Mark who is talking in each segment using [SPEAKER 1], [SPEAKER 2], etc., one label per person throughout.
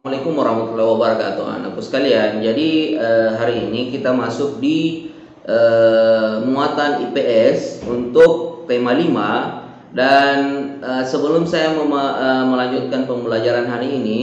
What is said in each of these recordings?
[SPEAKER 1] Assalamualaikum warahmatullahi wabarakatuh, anakku sekalian. Jadi hari ini kita masuk di muatan IPS untuk tema 5. Dan sebelum saya melanjutkan pembelajaran hari ini,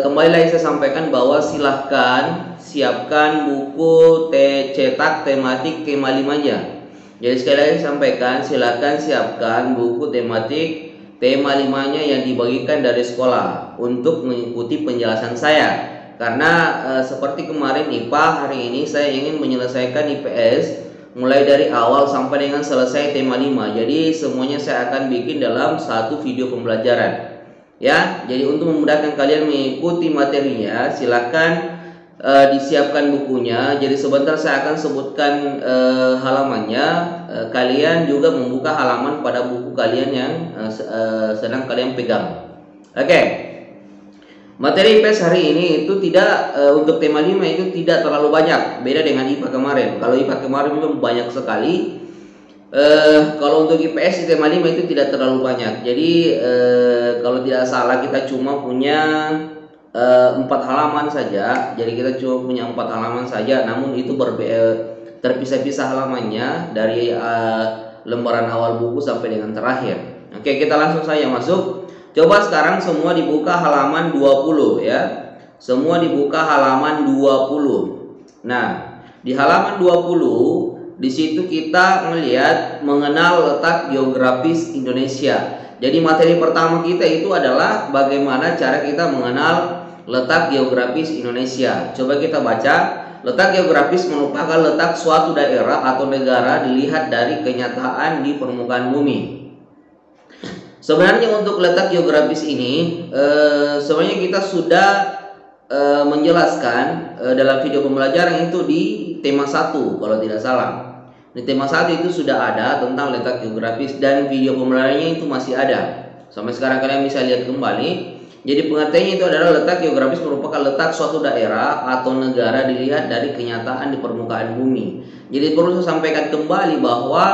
[SPEAKER 1] kembali lagi saya sampaikan bahwa silahkan siapkan buku cetak tematik tema 5-nya. Jadi sekali lagi saya sampaikan, silahkan siapkan buku tematik tema 5-nya yang dibagikan dari sekolah untuk mengikuti penjelasan saya. Karena seperti kemarin IPA, hari ini saya ingin menyelesaikan IPS mulai dari awal sampai dengan selesai tema 5. Jadi semuanya saya akan bikin dalam satu video pembelajaran. Ya, jadi untuk memudahkan kalian mengikuti materinya, silakan disiapkan bukunya. Jadi sebentar saya akan sebutkan halamannya. Kalian juga membuka halaman pada buku kalian yang sedang kalian pegang. Oke. Materi IPS hari ini itu tidak untuk tema 5 itu tidak terlalu banyak, beda dengan IPA kemarin. Kalau IPA kemarin memang banyak sekali. Kalau untuk IPS di tema 5 itu tidak terlalu banyak. Jadi kalau tidak salah kita cuma punya 4 halaman saja. Jadi kita cuma punya 4 halaman saja, namun itu terpisah-pisah halamannya dari lembaran awal buku sampai dengan terakhir. Oke, kita langsung saja masuk. Coba sekarang semua dibuka halaman 20 ya. Semua dibuka halaman 20. Nah, di halaman 20 di situ kita melihat mengenal letak geografis Indonesia. Jadi materi pertama kita itu adalah bagaimana cara kita mengenal letak geografis Indonesia. Coba kita baca. Letak geografis merupakan letak suatu daerah atau negara dilihat dari kenyataan di permukaan bumi. Sebenarnya untuk letak geografis ini sebenarnya kita sudah menjelaskan dalam video pembelajaran itu di tema 1 kalau tidak salah. Di tema 1 itu sudah ada tentang letak geografis dan video pembelajarannya itu masih ada. Sampai sekarang kalian bisa lihat kembali. Jadi pengertiannya itu adalah letak geografis merupakan letak suatu daerah atau negara dilihat dari kenyataan di permukaan bumi. Jadi perlu saya sampaikan kembali bahwa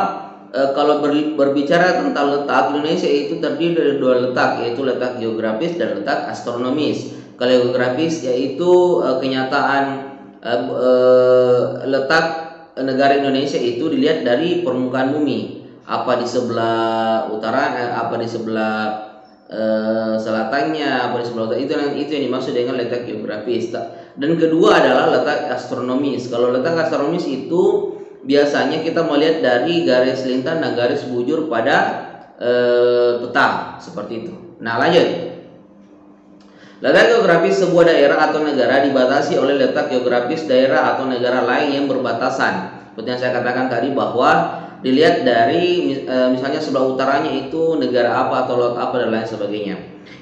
[SPEAKER 1] kalau berbicara tentang letak, Indonesia itu terdiri dari 2 letak, yaitu letak geografis dan letak astronomis. Kalau geografis yaitu kenyataan letak negara Indonesia itu dilihat dari permukaan bumi. Apa di sebelah utara, apa di sebelah selatannya, apa di sebelah utara, itu yang dimaksud dengan letak geografis. Dan kedua adalah letak astronomis. Kalau letak astronomis itu biasanya kita melihat dari garis lintang dan garis bujur pada peta seperti itu. Nah, lanjut. Letak geografis sebuah daerah atau negara dibatasi oleh letak geografis daerah atau negara lain yang berbatasan. Seperti yang saya katakan tadi bahwa dilihat dari misalnya sebelah utaranya itu negara apa atau laut apa dan lain sebagainya.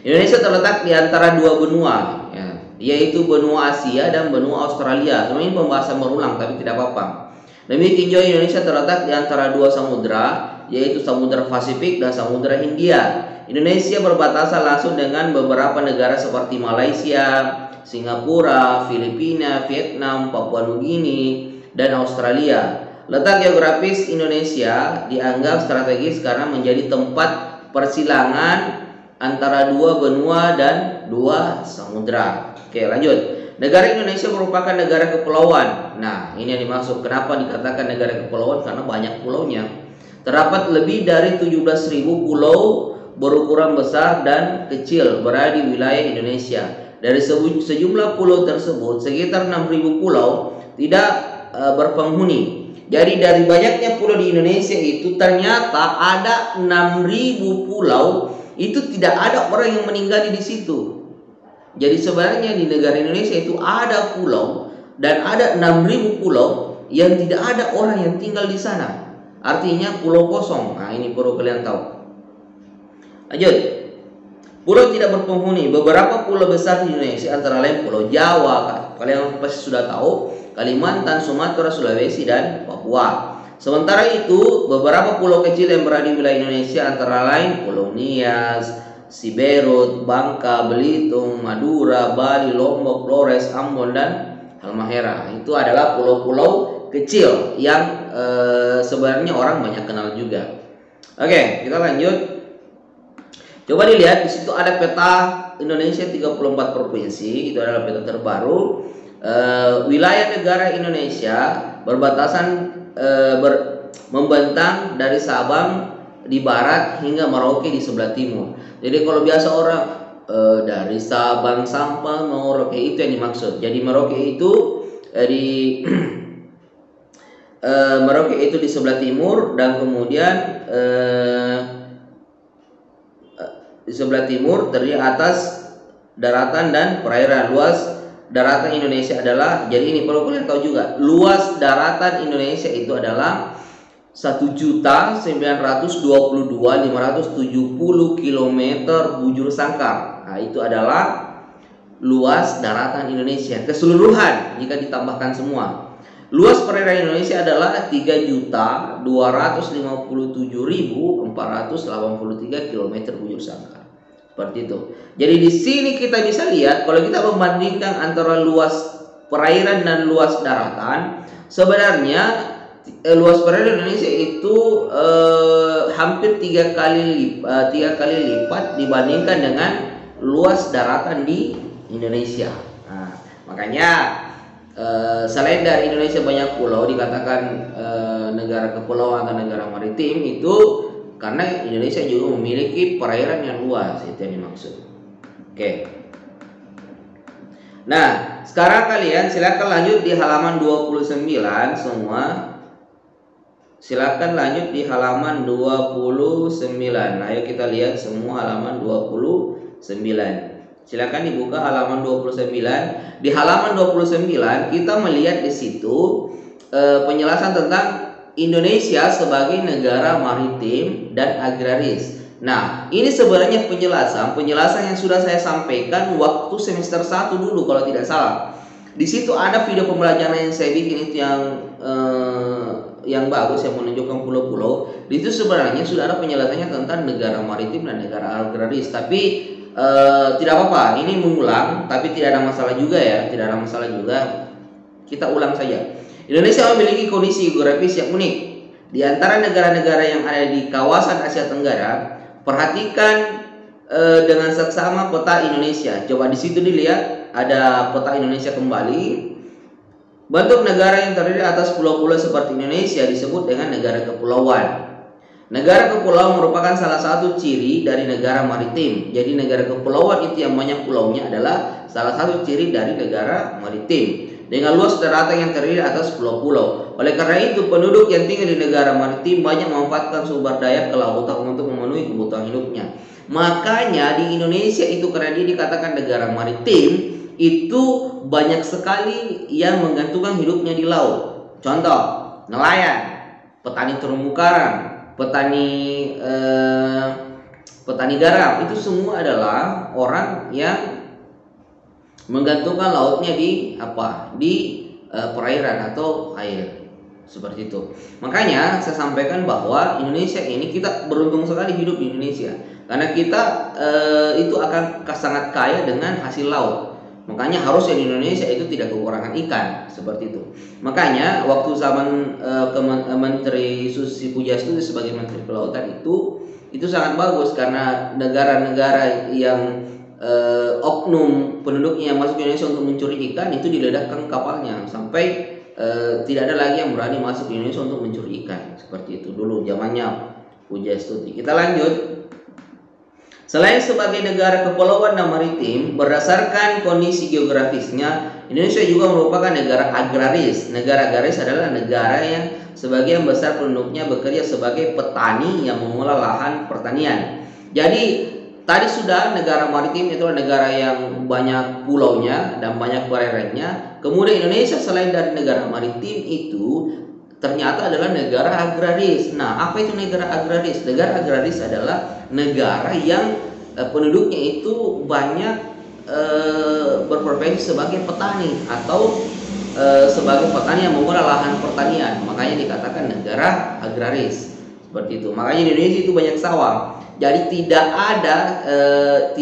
[SPEAKER 1] Indonesia terletak di antara 2 benua, ya, yaitu benua Asia dan benua Australia. Sebenarnya ini pembahasan berulang tapi tidak apa-apa. Demikian juga Indonesia terletak di antara 2 samudra, yaitu Samudra Pasifik dan Samudra Hindia. Indonesia berbatasan langsung dengan beberapa negara seperti Malaysia, Singapura, Filipina, Vietnam, Papua Nugini, dan Australia. Letak geografis Indonesia dianggap strategis karena menjadi tempat persilangan antara 2 benua dan 2 samudra. Oke, lanjut. Negara Indonesia merupakan negara kepulauan. Nah, ini yang dimaksud. Kenapa dikatakan negara kepulauan? Karena banyak pulaunya. Terdapat lebih dari 17.000 pulau berukuran besar dan kecil berada di wilayah Indonesia. Dari sejumlah pulau tersebut, sekitar 6.000 pulau tidak berpenghuni. Jadi dari banyaknya pulau di Indonesia itu ternyata ada 6.000 pulau itu tidak ada orang yang meninggal di situ. Jadi sebenarnya di negara Indonesia itu ada pulau dan ada 6.000 pulau yang tidak ada orang yang tinggal di sana. Artinya pulau kosong. Nah, ini perlu kalian tahu. Lanjut. Pulau tidak berpenghuni. Beberapa pulau besar di Indonesia antara lain Pulau Jawa, kalian pasti sudah tahu, Kalimantan, Sumatera, Sulawesi, dan Papua. Sementara itu, beberapa pulau kecil yang berada di wilayah Indonesia antara lain Pulau Nias, Siberut, Bangka, Belitung, Madura, Bali, Lombok, Flores, Ambon, dan Halmahera. Itu adalah pulau-pulau kecil yang sebenarnya orang banyak kenal juga. Oke, kita lanjut. Coba dilihat di situ ada peta Indonesia 34 provinsi, itu adalah peta terbaru. Wilayah negara Indonesia berbatasan membentang dari Sabang di barat hingga Merauke di sebelah timur. Jadi kalau biasa orang dari Sabang sampai Merauke, itu yang dimaksud. Jadi Merauke itu di Merauke itu di sebelah timur, dan kemudian di sebelah timur terdiri atas daratan dan perairan. Luas daratan Indonesia adalah, jadi ini perlu kalian tahu juga, luas daratan Indonesia itu adalah 1.922.570 km bujur sangkar. Nah, itu adalah luas daratan Indonesia keseluruhan jika ditambahkan semua. Luas perairan Indonesia adalah 3.257.483 km bujur sangkar. Seperti itu. Jadi di sini kita bisa lihat kalau kita membandingkan antara luas perairan dan luas daratan, sebenarnya luas perairan Indonesia itu hampir tiga kali lipat dibandingkan dengan luas daratan di Indonesia. Nah, makanya selain dari Indonesia banyak pulau, dikatakan negara kepulauan atau negara maritim itu karena Indonesia juga memiliki perairan yang luas, itu yang dimaksud. Oke. Nah, sekarang kalian silakan lanjut di halaman 29 semua. Silakan lanjut di halaman 29. Ayo kita lihat semua halaman 29. Silakan dibuka halaman 29. Di halaman 29 kita melihat di situ penjelasan tentang Indonesia sebagai negara maritim dan agraris. Nah, ini sebenarnya penjelasan yang sudah saya sampaikan waktu semester 1 dulu kalau tidak salah. Di situ ada video pembelajaran yang saya bikin itu yang bagus, yang menunjukkan pulau-pulau. Di situ sebenarnya sudah ada penjelasannya tentang negara maritim dan negara agraris. Tapi tidak apa-apa, ini mengulang, tapi tidak ada masalah juga ya, tidak ada masalah juga. Kita ulang saja. Indonesia memiliki kondisi geografis yang unik. Di antara negara-negara yang ada di kawasan Asia Tenggara, perhatikan dengan seksama peta Indonesia. Coba di situ dilihat ada peta Indonesia kembali. Bentuk negara yang terdiri atas pulau-pulau seperti Indonesia disebut dengan negara kepulauan. Negara kepulauan merupakan salah satu ciri dari negara maritim. Jadi negara kepulauan itu yang banyak pulaunya adalah salah satu ciri dari negara maritim, dengan luas daratan yang terdiri atas pulau-pulau. Oleh karena itu, penduduk yang tinggal di negara maritim banyak memanfaatkan sumber daya kelautan untuk memenuhi kebutuhan hidupnya. Makanya di Indonesia itu, karena dia dikatakan negara maritim, itu banyak sekali yang menggantungkan hidupnya di laut. Contoh, nelayan, petani terumbu karang, petani garam, itu semua adalah orang yang menggantungkan lautnya di perairan atau air, seperti itu. Makanya saya sampaikan bahwa Indonesia ini, kita beruntung sekali hidup di Indonesia, karena kita itu akan sangat kaya dengan hasil laut. Makanya harusnya di Indonesia itu tidak kekurangan ikan, seperti itu. Makanya waktu zaman Menteri Susi Pujiastuti sebagai Menteri Kelautan itu sangat bagus, karena negara-negara yang oknum penduduknya yang masuk ke Indonesia untuk mencuri ikan itu diledakkan kapalnya sampai tidak ada lagi yang berani masuk ke Indonesia untuk mencuri ikan. Seperti itu dulu zamannya Pujiastuti. Kita lanjut. Selain sebagai negara kepulauan dan maritim, berdasarkan kondisi geografisnya, Indonesia juga merupakan negara agraris. Negara agraris adalah negara yang sebagian besar penduduknya bekerja sebagai petani yang mengelola lahan pertanian. Jadi tadi sudah negara maritim itu adalah negara yang banyak pulaunya dan banyak perairannya. Kemudian Indonesia selain dari negara maritim itu ternyata adalah negara agraris. Nah, apa itu negara agraris? Negara agraris adalah negara yang penduduknya itu banyak berprofesi sebagai petani atau sebagai petani yang mengelola lahan pertanian. Makanya dikatakan negara agraris. Seperti itu. Makanya di Indonesia itu banyak sawah. Jadi tidak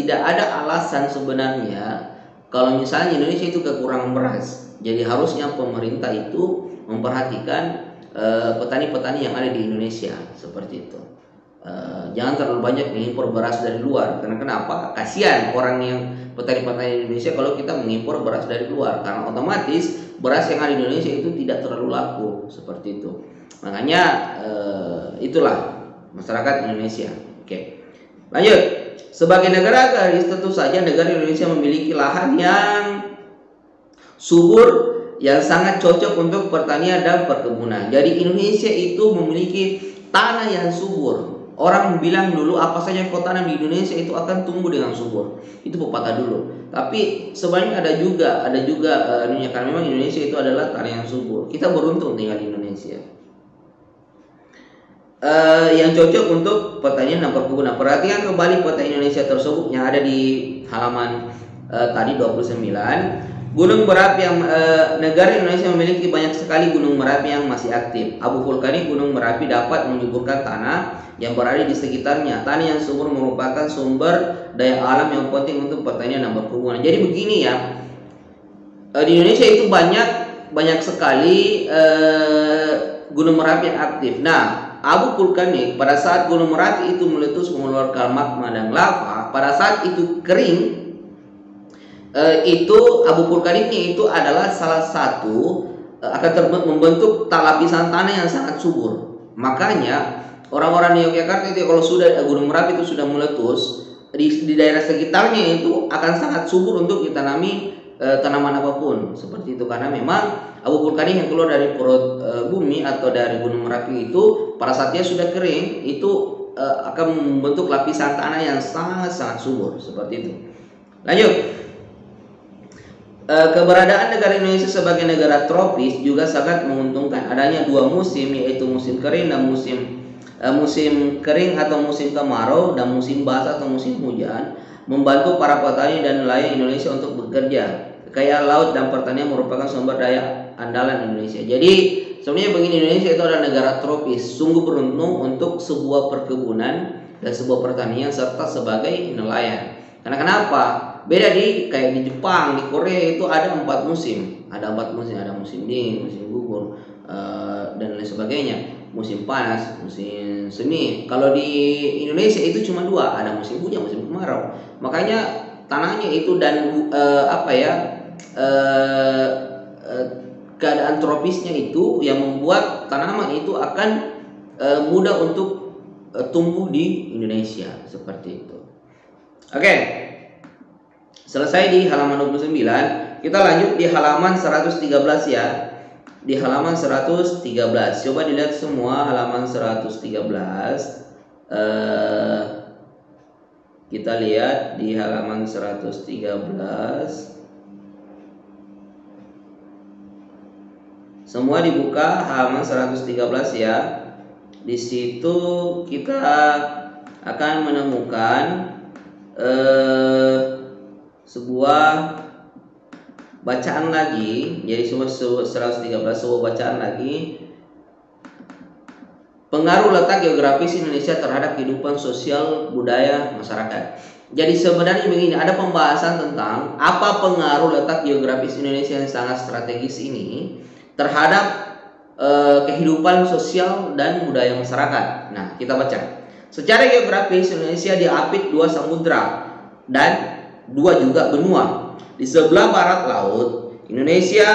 [SPEAKER 1] ada alasan sebenarnya kalau misalnya Indonesia itu kekurangan beras. Jadi harusnya pemerintah itu memperhatikan petani-petani yang ada di Indonesia, seperti itu. Jangan terlalu banyak mengimpor beras dari luar. Karena kenapa? Kasihan orang yang petani-petani Indonesia kalau kita mengimpor beras dari luar, karena otomatis beras yang ada di Indonesia itu tidak terlalu laku seperti itu. Makanya itulah masyarakat Indonesia. Oke, lanjut. Sebagai negara agraris, tentu saja negara Indonesia memiliki lahan yang subur yang sangat cocok untuk pertanian dan perkebunan. Jadi Indonesia itu memiliki tanah yang subur. Orang bilang dulu apa saja yang kau tanam di Indonesia itu akan tumbuh dengan subur. Itu pepatah dulu. Tapi sebenarnya ada juga karena memang Indonesia itu adalah tanah yang subur. Kita beruntung tinggal di Indonesia. Yang cocok untuk pertanian dan perkebunan. Perhatikan kembali peta Indonesia tersebut yang ada di halaman tadi 29. Gunung berapi yang negara Indonesia memiliki banyak sekali gunung berapi yang masih aktif. Abu vulkanik gunung berapi dapat menyuburkan tanah yang berada di sekitarnya. Tanah yang subur merupakan sumber daya alam yang penting untuk pertanian dan perkebunan. Jadi begini ya, di Indonesia itu banyak sekali gunung berapi yang aktif. Nah, abu vulkanik pada saat gunung berapi itu meletus mengeluarkan magma dan lava, pada saat itu kering, itu abu vulkaniknya itu adalah salah satu akan membentuk lapisan tanah yang sangat subur. Makanya orang-orang di Yogyakarta itu kalau sudah gunung Merapi itu sudah meletus, di daerah sekitarnya itu akan sangat subur untuk ditanami tanaman apapun seperti itu, karena memang abu vulkanik yang keluar dari perut bumi atau dari gunung Merapi itu pada saatnya sudah kering itu akan membentuk lapisan tanah yang sangat subur seperti itu. Lanjut. Keberadaan negara Indonesia sebagai negara tropis juga sangat menguntungkan. Adanya dua musim, yaitu musim kering dan musim kering atau musim kemarau dan musim basah atau musim hujan, membantu para petani dan nelayan Indonesia untuk bekerja. Kekayaan laut dan pertanian merupakan sumber daya andalan Indonesia. Jadi sebenarnya begini, Indonesia itu adalah negara tropis, sungguh beruntung untuk sebuah perkebunan dan sebuah pertanian serta sebagai nelayan. Karena kenapa? Beda kayak di Jepang, di Korea itu ada 4 musim. Ada musim dingin, musim gugur, dan lain sebagainya. Musim panas, musim semi. Kalau di Indonesia itu cuma 2, ada musim hujan, musim kemarau. Makanya tanahnya itu dan keadaan tropisnya itu yang membuat tanaman itu akan mudah untuk tumbuh di Indonesia seperti itu. Oke. Selesai di halaman 29, kita lanjut di halaman 113 ya. Di halaman 113. Coba dilihat semua halaman 113. Kita lihat di halaman 113. Semua dibuka halaman 113 ya. Di situ kita akan menemukan sebuah bacaan lagi. Jadi semua 113 sebuah bacaan lagi. Pengaruh letak geografis Indonesia terhadap kehidupan sosial budaya masyarakat. Jadi sebenarnya begini, ada pembahasan tentang apa pengaruh letak geografis Indonesia yang sangat strategis ini terhadap kehidupan sosial dan budaya masyarakat. Nah, kita baca. Secara geografis Indonesia diapit 2 samudra dan 2 juga benua. Di sebelah barat laut Indonesia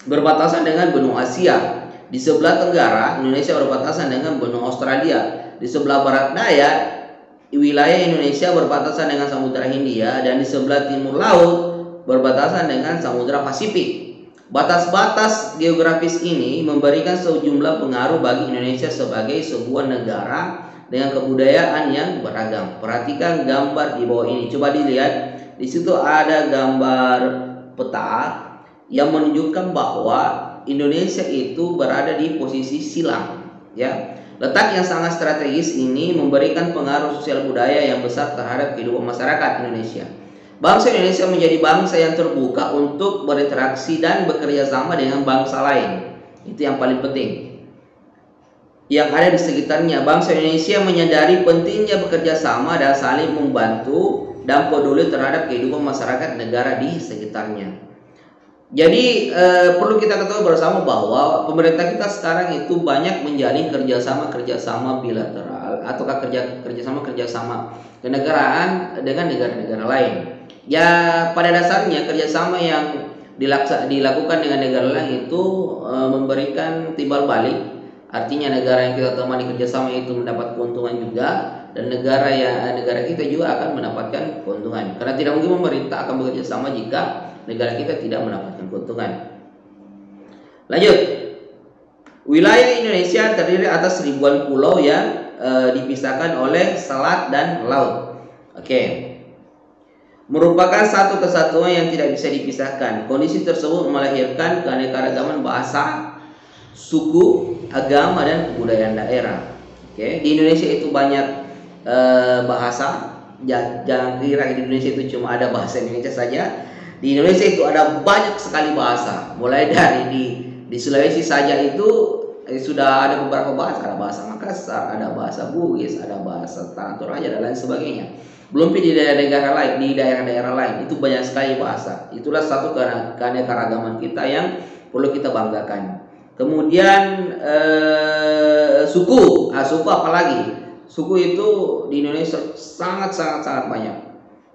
[SPEAKER 1] berbatasan dengan benua Asia. Di sebelah tenggara Indonesia berbatasan dengan benua Australia. Di sebelah barat daya wilayah Indonesia berbatasan dengan Samudra Hindia, dan di sebelah timur laut berbatasan dengan Samudra Pasifik. Batas-batas geografis ini memberikan sejumlah pengaruh bagi Indonesia sebagai sebuah negara dengan kebudayaan yang beragam. Perhatikan gambar di bawah ini. Coba dilihat. Di situ ada gambar peta yang menunjukkan bahwa Indonesia itu berada di posisi silang, ya. Letak yang sangat strategis ini memberikan pengaruh sosial budaya yang besar terhadap kehidupan masyarakat Indonesia. Bangsa Indonesia menjadi bangsa yang terbuka untuk berinteraksi dan bekerja sama dengan bangsa lain. Itu yang paling penting. Yang ada di sekitarnya, bangsa Indonesia menyadari pentingnya bekerja sama dan saling membantu dan peduli terhadap kehidupan masyarakat negara di sekitarnya. Jadi perlu kita ketahui bersama bahwa pemerintah kita sekarang itu banyak menjalin kerjasama bilateral ataukah kerjasama kenegaraan dengan negara-negara lain. Ya pada dasarnya kerjasama yang dilakukan dengan negara lain itu memberikan timbal balik. Artinya negara yang kita temani kerjasama itu mendapat keuntungan juga, dan negara kita juga akan mendapatkan keuntungan. Karena tidak mungkin pemerintah akan bekerja sama jika negara kita tidak mendapatkan keuntungan. Lanjut, wilayah Indonesia terdiri atas ribuan pulau yang dipisahkan oleh selat dan laut. Oke. Merupakan satu kesatuan yang tidak bisa dipisahkan. Kondisi tersebut melahirkan keanekaragaman bahasa, suku, agama, dan kebudayaan daerah. Oke, di Indonesia itu banyak bahasa. Jangan kira di Indonesia itu cuma ada bahasa Indonesia saja. Di Indonesia itu ada banyak sekali bahasa. Mulai dari di Sulawesi saja itu sudah ada beberapa bahasa. Ada bahasa Makassar, ada bahasa Bugis, ada bahasa Tanah Toraja, dan lain sebagainya. Belum di daerah-daerah lain, itu banyak sekali bahasa. Itulah satu keanekaragaman kita yang perlu kita banggakan. Kemudian suku apalagi? Suku itu di Indonesia sangat banyak.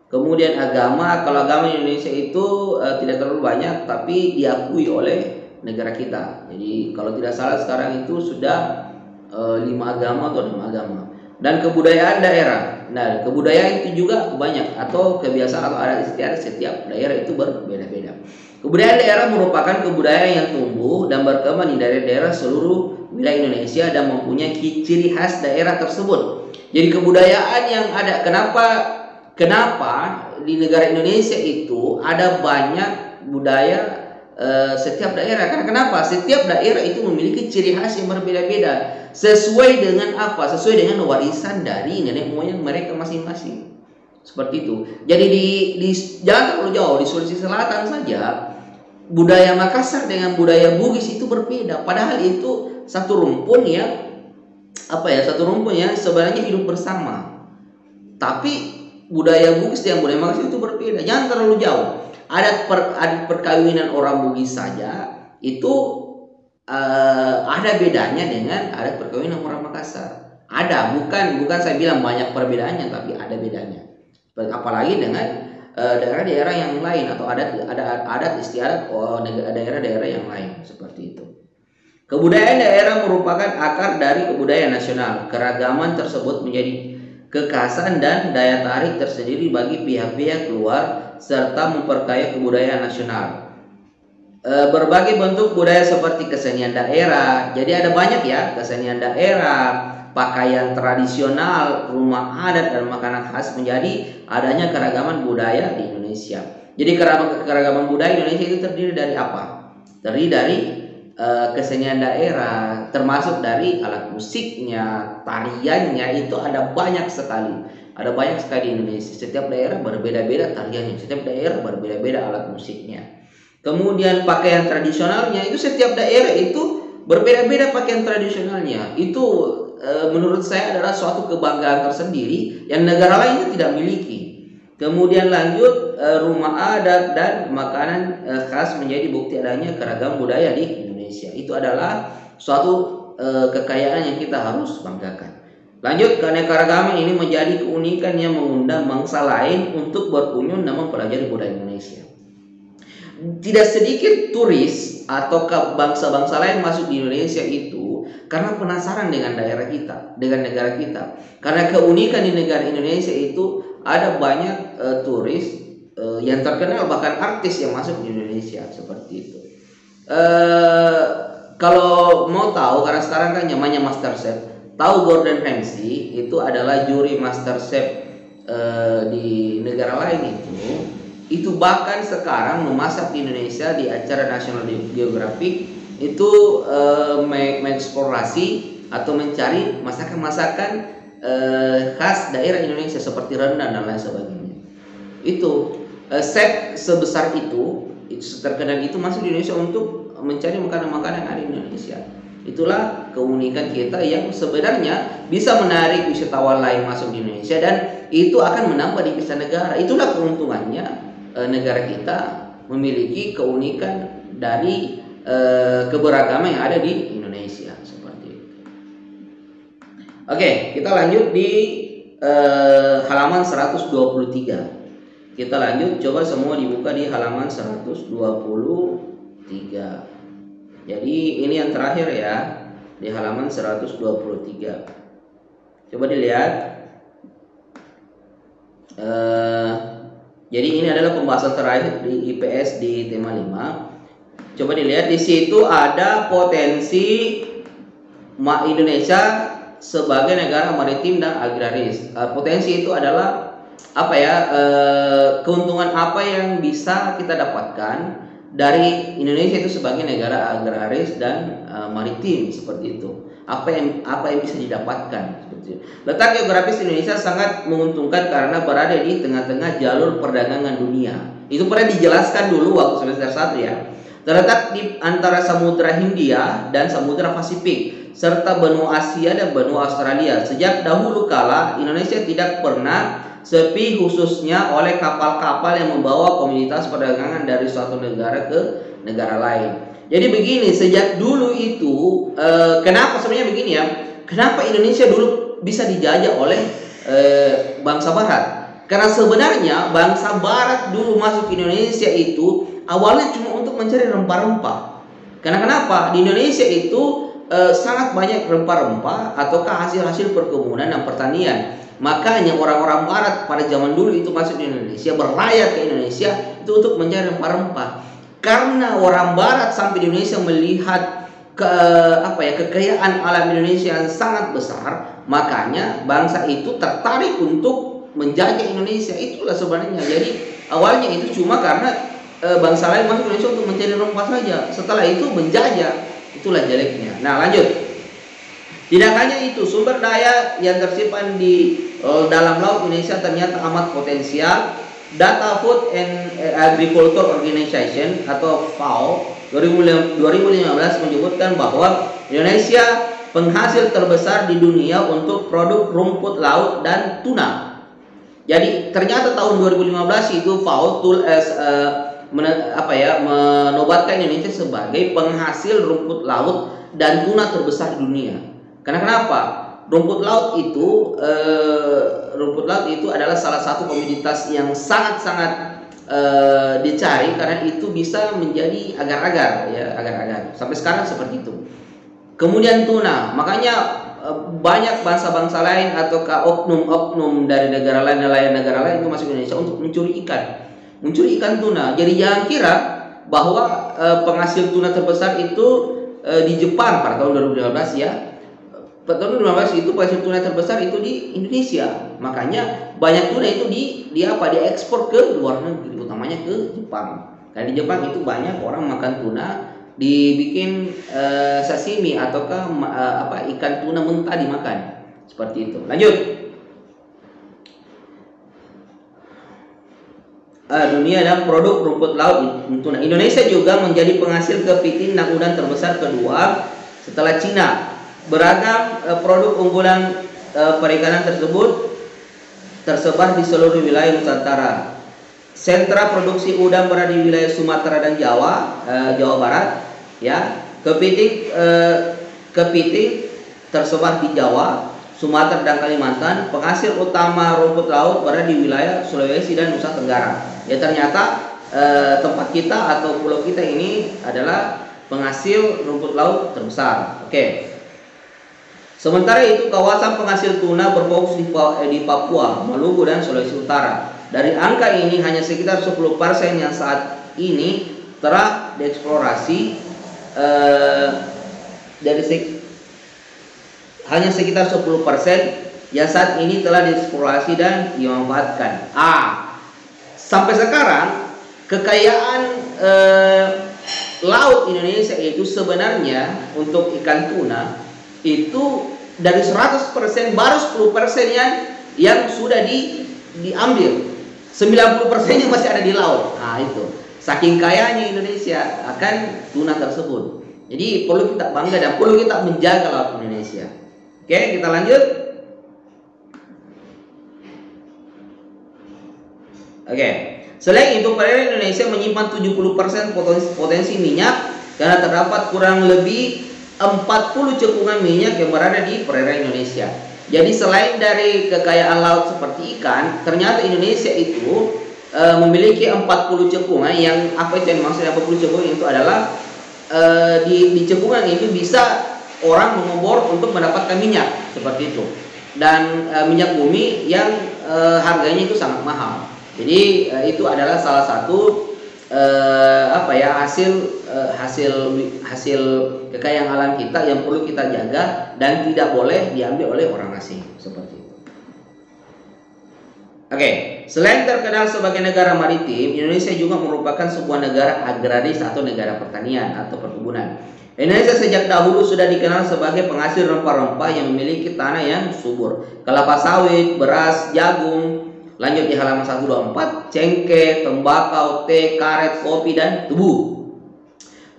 [SPEAKER 1] Kemudian agama, kalau agama di Indonesia itu tidak terlalu banyak, tapi diakui oleh negara kita. Jadi kalau tidak salah sekarang itu sudah 5 agama atau 6 agama. Dan kebudayaan daerah. Nah, kebudayaan itu juga banyak, atau kebiasaan atau adat istiadat setiap daerah itu berbeda-beda. Kebudayaan daerah merupakan kebudayaan yang tumbuh dan berkembang di daerah-daerah seluruh wilayah Indonesia dan mempunyai ciri khas daerah tersebut. Jadi kebudayaan yang ada, kenapa di negara Indonesia itu ada banyak budaya setiap daerah? Karena kenapa? Setiap daerah itu memiliki ciri khas yang berbeda-beda. Sesuai dengan apa? Sesuai dengan warisan dari nenek moyang mereka masing-masing. Seperti itu. Jadi di jangan terlalu jauh, di Sulawesi Selatan saja budaya Makassar dengan budaya Bugis itu berbeda. Padahal itu satu rumpun yang sebenarnya hidup bersama. Tapi budaya Bugis dan budaya Makassar itu berbeda. Jangan terlalu jauh. Adat perkawinan orang Bugis saja itu ada bedanya dengan adat perkawinan orang Makassar. Ada, bukan saya bilang banyak perbedaannya, tapi ada bedanya. Apalagi dengan daerah-daerah yang lain atau adat istiadat daerah-daerah yang lain seperti itu. Kebudayaan daerah merupakan akar dari kebudayaan nasional. Keragaman tersebut menjadi kekhasan dan daya tarik tersendiri bagi pihak-pihak luar serta memperkaya kebudayaan nasional. Berbagai bentuk budaya seperti kesenian daerah. Jadi ada banyak ya, kesenian daerah, pakaian tradisional, rumah adat, dan makanan khas menjadi adanya keragaman budaya di Indonesia. Jadi keragaman budaya Indonesia itu terdiri dari apa? Terdiri dari kesenian daerah, termasuk dari alat musiknya, tariannya, itu ada banyak sekali. Ada banyak sekali di Indonesia. Setiap daerah berbeda-beda tariannya, setiap daerah berbeda-beda alat musiknya. Kemudian pakaian tradisionalnya itu setiap daerah itu berbeda-beda pakaian tradisionalnya. Itu menurut saya adalah suatu kebanggaan tersendiri yang negara lainnya tidak miliki. Kemudian lanjut, rumah adat dan makanan khas menjadi bukti adanya keragam budaya di Indonesia. Itu adalah suatu kekayaan yang kita harus banggakan. Lanjut, keanekaragaman ini menjadi keunikan yang mengundang bangsa lain untuk berkunjung dan mempelajari budaya Indonesia. Tidak sedikit turis atau bangsa-bangsa lain masuk di Indonesia itu karena penasaran dengan daerah kita, dengan negara kita. Karena keunikan di negara Indonesia itu ada banyak turis yang terkenal, bahkan artis yang masuk di Indonesia seperti itu. Kalau mau tahu, karena sekarang kan namanya MasterChef, tahu Gordon Ramsay itu adalah juri MasterChef di negara lain itu bahkan sekarang memasak di Indonesia di acara National Geographic itu mengeksplorasi atau mencari masakan-masakan khas daerah Indonesia seperti rendang dan lain sebagainya. Itu chef sebesar itu terkenal itu masuk di Indonesia untuk mencari makanan-makanan yang ada di Indonesia. Itulah keunikan kita yang sebenarnya bisa menarik wisatawan lain masuk di Indonesia, dan itu akan menambah devisa negara. Itulah keuntungannya negara kita memiliki keunikan dari keberagaman yang ada di Indonesia seperti itu. Oke, kita lanjut di halaman 123. Kita lanjut, coba semua dibuka di halaman 123. Jadi ini yang terakhir ya, di halaman 123. Coba dilihat. Jadi ini adalah pembahasan terakhir di IPS di tema 5. Coba dilihat, di situ ada potensi Indonesia sebagai negara maritim dan agraris. Potensi itu adalah apa ya, keuntungan apa yang bisa kita dapatkan dari Indonesia itu sebagai negara agraris dan maritim, seperti itu. Apa yang bisa didapatkan seperti itu. Letak geografis Indonesia sangat menguntungkan karena berada di tengah-tengah jalur perdagangan dunia. Itu pernah dijelaskan dulu waktu semester 1 ya. Terletak di antara Samudra Hindia dan Samudra Pasifik serta benua Asia dan benua Australia. Sejak dahulu kala Indonesia tidak pernah sepi, khususnya oleh kapal-kapal yang membawa komoditas perdagangan dari suatu negara ke negara lain. Jadi begini, sejak dulu itu kenapa sebenarnya begini ya? Kenapa Indonesia dulu bisa dijajah oleh bangsa Barat? Karena sebenarnya bangsa Barat dulu masuk ke Indonesia itu awalnya cuma untuk mencari rempah-rempah. Karena kenapa? Di Indonesia itu sangat banyak rempah-rempah ataukah hasil-hasil perkebunan dan pertanian. Makanya orang-orang Barat pada zaman dulu itu masuk di Indonesia, berlayar ke Indonesia itu untuk mencari rempah-rempah. Karena orang Barat sampai di Indonesia melihat kekayaan alam Indonesia yang sangat besar, makanya bangsa itu tertarik untuk menjajah Indonesia. Itulah sebenarnya. Jadi awalnya itu cuma karena bangsa lain masuk Indonesia untuk mencari rempah saja. Setelah itu menjajah. Itulah jeleknya. Nah, lanjut. Tidak hanya itu, sumber daya yang tersimpan di dalam laut Indonesia ternyata amat potensial. Data Food and Agriculture Organization atau FAO 2015 menyebutkan bahwa Indonesia penghasil terbesar di dunia untuk produk rumput laut dan tuna. Jadi ternyata tahun 2015 itu FAO menobatkan Indonesia sebagai penghasil rumput laut dan tuna terbesar di dunia. Karena kenapa? Rumput laut itu adalah salah satu komoditas yang sangat-sangat dicari karena itu bisa menjadi agar-agar ya, agar-agar. Sampai sekarang seperti itu. Kemudian tuna, makanya banyak bangsa-bangsa lain ataukah oknum-oknum dari negara lain, nelayan negara lain itu masuk Indonesia untuk mencuri ikan tuna. Jadi jangan kira bahwa penghasil tuna terbesar itu di Jepang pada tahun 2015 ya. Pada tahun 2015 itu penghasil tuna terbesar itu di Indonesia. Makanya banyak tuna itu diekspor ke luar negeri, utamanya ke Jepang. Karena di Jepang itu banyak orang makan tuna, dibikin sashimi ataukah ikan tuna mentah dimakan. Seperti itu. Lanjut. Dunia dan produk rumput laut tuna. Indonesia juga menjadi penghasil kepiting dan udang terbesar kedua setelah Cina. Beragam produk unggulan perikanan tersebut tersebar di seluruh wilayah Nusantara. Sentra produksi udang berada di wilayah Sumatera dan Jawa Barat. Ya, kepiting tersebar di Jawa, Sumatera dan Kalimantan. Penghasil utama rumput laut berada di wilayah Sulawesi dan Nusa Tenggara. Ya, ternyata tempat kita atau pulau kita ini adalah penghasil rumput laut terbesar. Oke. Sementara itu kawasan penghasil tuna berfokus di Papua, Maluku dan Sulawesi Utara. Dari angka ini hanya sekitar 10% yang saat ini telah dieksplorasi. Hanya sekitar 10% yang saat ini telah dieksplorasi dan dimanfaatkan. Sampai sekarang kekayaan laut Indonesia itu sebenarnya untuk ikan tuna itu dari 100% baru 10% yang sudah diambil. 90% yang masih ada di laut. Itu. Saking kayanya Indonesia akan tuna tersebut. Jadi perlu kita bangga dan perlu kita menjaga laut Indonesia. Oke, kita lanjut. Oke. Selain itu, perairan Indonesia menyimpan 70% potensi minyak karena terdapat kurang lebih 40 cekungan minyak yang berada di perairan Indonesia. Jadi selain dari kekayaan laut seperti ikan, ternyata Indonesia itu memiliki 40 cekungan. Yang apa itu yang maksudnya 40 cekungan itu adalah di cekungan itu bisa orang mengobor untuk mendapatkan minyak seperti itu. Dan minyak bumi yang harganya itu sangat mahal. Jadi itu adalah salah satu hasil kekayaan alam kita yang perlu kita jaga dan tidak boleh diambil oleh orang asing seperti itu. Oke, selain terkenal sebagai negara maritim, Indonesia juga merupakan sebuah negara agraris atau negara pertanian atau perkebunan. Indonesia sejak dahulu sudah dikenal sebagai penghasil rempah-rempah yang memiliki tanah yang subur. Kelapa sawit, beras, jagung, lanjut di halaman 124, cengkeh, tembakau, teh, karet, kopi, dan tebu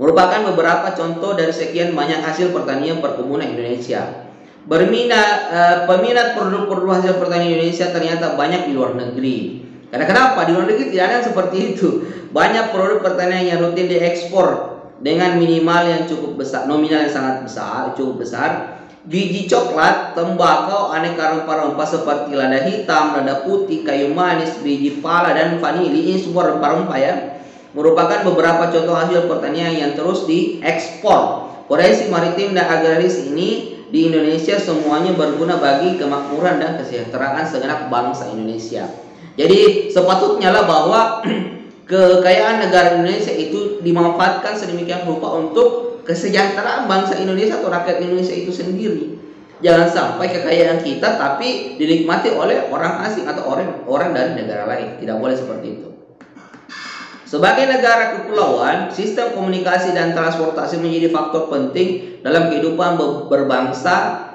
[SPEAKER 1] merupakan beberapa contoh dari sekian banyak hasil pertanian perkebunan Indonesia. Peminat produk-produk hasil pertanian Indonesia ternyata banyak di luar negeri. Karena kenapa? Di luar negeri tidak ada yang seperti itu. Banyak produk pertanian yang rutin diekspor dengan minimal yang cukup besar, nominal yang sangat besar, cukup besar. Biji coklat, tembakau, aneka rempah-rempah seperti lada hitam, lada putih, kayu manis, biji pala, dan vanili, ini semua rempah-rempah ya, merupakan beberapa contoh hasil pertanian yang terus diekspor. Potensi maritim dan agraris ini di Indonesia semuanya berguna bagi kemakmuran dan kesejahteraan segenap bangsa Indonesia. Jadi sepatutnya lah bahwa kekayaan negara Indonesia itu dimanfaatkan sedemikian rupa untuk kesejahteraan bangsa Indonesia atau rakyat Indonesia itu sendiri. Jangan sampai kekayaan kita tapi dinikmati oleh orang asing atau orang dari negara lain. Tidak boleh seperti itu. Sebagai negara kepulauan, sistem komunikasi dan transportasi menjadi faktor penting dalam kehidupan berbangsa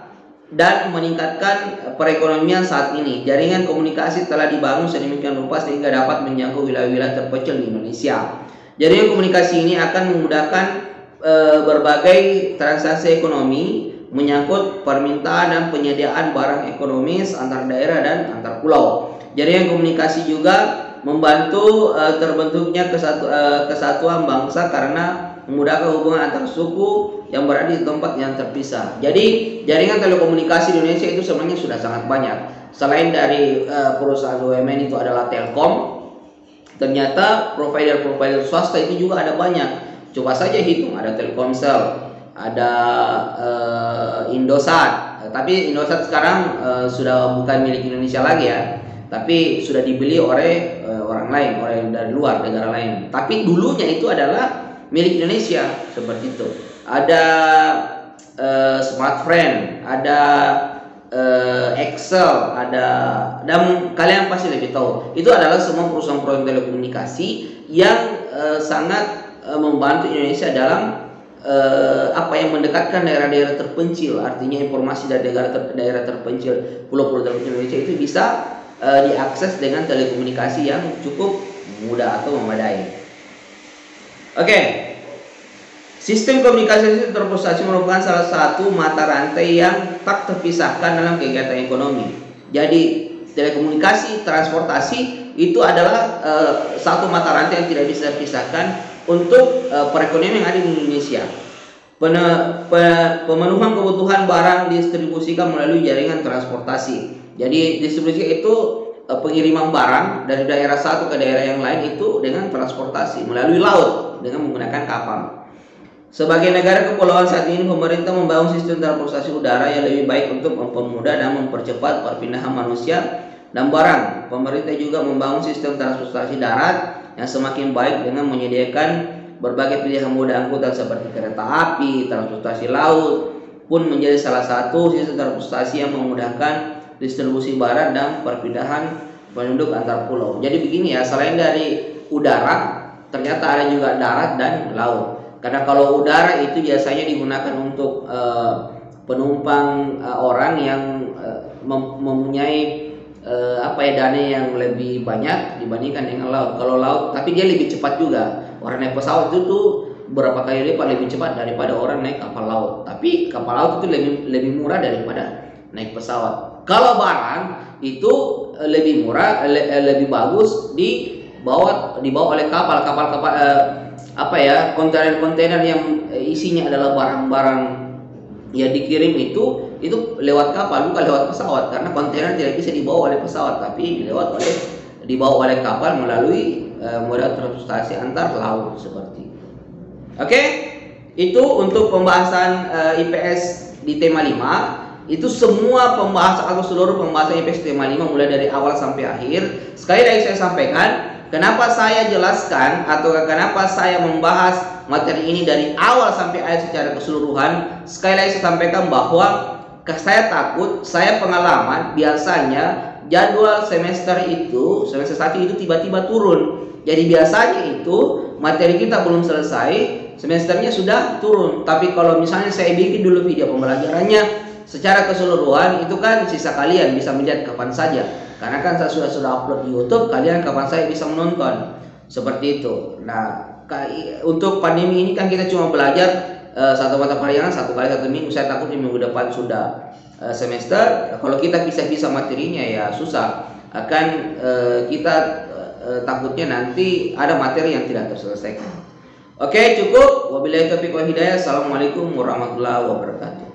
[SPEAKER 1] dan meningkatkan perekonomian saat ini. Jaringan komunikasi telah dibangun sedemikian rupa sehingga dapat menjangkau wilayah-wilayah terpencil di Indonesia. Jaringan komunikasi ini akan memudahkan berbagai transaksi ekonomi, menyangkut permintaan dan penyediaan barang ekonomis antar daerah dan antar pulau. Jaringan komunikasi juga membantu terbentuknya kesatuan bangsa karena memudahkan hubungan antar suku yang berada di tempat yang terpisah. Jadi jaringan telekomunikasi di Indonesia itu sebenarnya sudah sangat banyak. Selain dari perusahaan BUMN itu adalah Telkom, ternyata provider-provider swasta itu juga ada banyak. Coba saja hitung, ada Telkomsel, ada Indosat. Tapi Indosat sekarang sudah bukan milik Indonesia lagi ya, tapi sudah dibeli oleh orang lain, orang dari luar negara lain. Tapi dulunya itu adalah milik Indonesia seperti itu. Ada Smartfren, ada Excel, ada, dan kalian pasti lebih tahu. Itu adalah semua perusahaan-perusahaan telekomunikasi yang sangat membantu Indonesia dalam yang mendekatkan daerah-daerah terpencil. Artinya informasi dari daerah terpencil, pulau-pulau terpencil Indonesia itu bisa diakses dengan telekomunikasi yang cukup mudah atau memadai. Oke. Sistem komunikasi terpusat merupakan salah satu mata rantai yang tak terpisahkan dalam kegiatan ekonomi. Jadi telekomunikasi, transportasi itu adalah satu mata rantai yang tidak bisa dipisahkan untuk perekonomian yang ada di Indonesia. Pemenuhan kebutuhan barang didistribusikan melalui jaringan transportasi. Jadi distribusi itu pengiriman barang dari daerah satu ke daerah yang lain itu dengan transportasi melalui laut dengan menggunakan kapal. Sebagai negara kepulauan saat ini, pemerintah membangun sistem transportasi udara yang lebih baik untuk mempermudah dan mempercepat perpindahan manusia dan barang. Pemerintah juga membangun sistem transportasi darat yang semakin baik dengan menyediakan berbagai pilihan moda angkutan seperti kereta api, transportasi laut pun menjadi salah satu sistem transportasi yang memudahkan distribusi barang dan perpindahan penduduk antar pulau. Jadi begini ya, selain dari udara, ternyata ada juga darat dan laut. Karena kalau udara itu biasanya digunakan untuk penumpang orang yang mempunyai dana yang lebih banyak dibandingkan dengan laut. Kalau laut, tapi dia lebih cepat juga. Orang naik pesawat itu tuh berapa kali lipat lebih cepat daripada orang naik kapal laut. Tapi kapal laut itu lebih murah daripada naik pesawat. Kalau barang itu lebih murah, lebih bagus dibawa oleh kapal kontainer-kontainer yang isinya adalah barang-barang ya dikirim itu lewat kapal, bukan lewat pesawat, karena kontainer tidak bisa dibawa oleh pesawat, tapi dibawa oleh kapal melalui moda transportasi antar laut seperti itu. Oke, itu untuk pembahasan IPS di tema 5. Itu semua pembahasan atau seluruh pembahasan IPS tema 5 mulai dari awal sampai akhir. Sekali lagi saya sampaikan, kenapa saya jelaskan atau kenapa saya membahas materi ini dari awal sampai akhir secara keseluruhan. Sekali lagi saya sampaikan bahwa saya takut, saya pengalaman biasanya jadwal semester 1 itu tiba-tiba turun. Jadi biasanya itu materi kita belum selesai, semesternya sudah turun. Tapi kalau misalnya saya bikin dulu video pembelajarannya secara keseluruhan, itu kan sisa kalian bisa melihat kapan saja. Karena kan saya sudah upload di YouTube, kalian kapan saja bisa menonton. Seperti itu. Nah, untuk pandemi ini kan kita cuma belajar satu mata pelajaran 1 kali 1 minggu. Saya takut di minggu depan sudah semester. Kalau kita bisa materinya ya susah. Akan kita takutnya nanti ada materi yang tidak terselesaikan. Oke, cukup. Wabillahi taufiq wal hidayah. Assalamualaikum warahmatullahi wabarakatuh.